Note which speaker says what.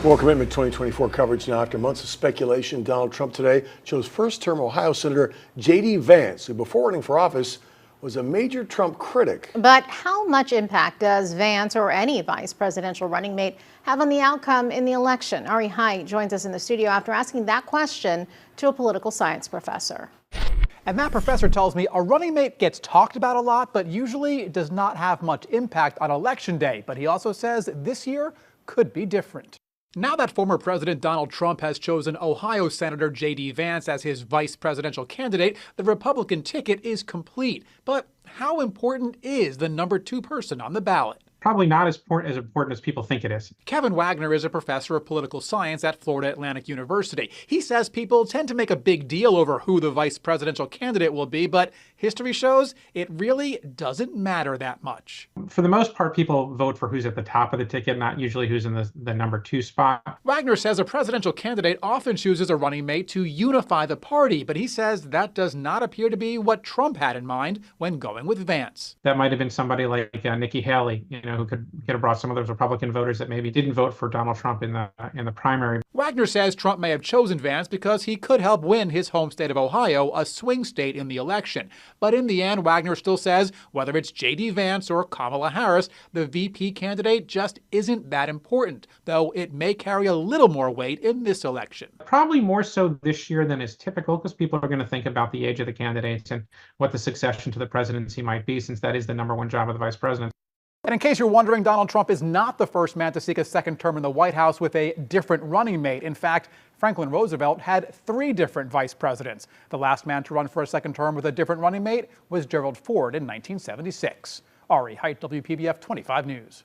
Speaker 1: War Commitment 2024 coverage now. After months of speculation, Donald Trump today chose first-term Ohio Senator J.D. Vance, who before running for office was a major Trump critic.
Speaker 2: But how much impact does Vance or any vice presidential running mate have on the outcome in the election? Ari Height joins us in the studio after asking that question to a political science professor.
Speaker 3: And that professor tells me a running mate gets talked about a lot, but usually does not have much impact on Election Day. But he also says this year could be different. Now that former President Donald Trump has chosen Ohio Senator J.D. Vance as his vice presidential candidate, the Republican ticket is complete. But how important is the number 2 person on the ballot?
Speaker 4: Probably not as important as people think it is.
Speaker 3: Kevin Wagner is a professor of political science at Florida Atlantic University. He says people tend to make a big deal over who the vice presidential candidate will be, but history shows it really doesn't matter that much.
Speaker 4: For the most part, people vote for who's at the top of the ticket, not usually who's in the number 2 spot.
Speaker 3: Wagner says a presidential candidate often chooses a running mate to unify the party, but he says that does not appear to be what Trump had in mind when going with Vance.
Speaker 4: That might have been somebody like Nikki Haley, who could have brought some of those Republican voters that maybe didn't vote for Donald Trump in the primary.
Speaker 3: Wagner says Trump may have chosen Vance because he could help win his home state of Ohio, a swing state in the election. But in the end, Wagner still says whether it's J.D. Vance or Kamala Harris, the VP candidate just isn't that important, though it may carry a little more weight in this election.
Speaker 4: Probably more so this year than is typical, because people are going to think about the age of the candidates and what the succession to the presidency might be, since that is the number 1 job of the vice president.
Speaker 3: And in case you're wondering, Donald Trump is not the first man to seek a second term in the White House with a different running mate. In fact, Franklin Roosevelt had 3 different vice presidents. The last man to run for a second term with a different running mate was Gerald Ford in 1976. Ari Height, WPBF 25 News.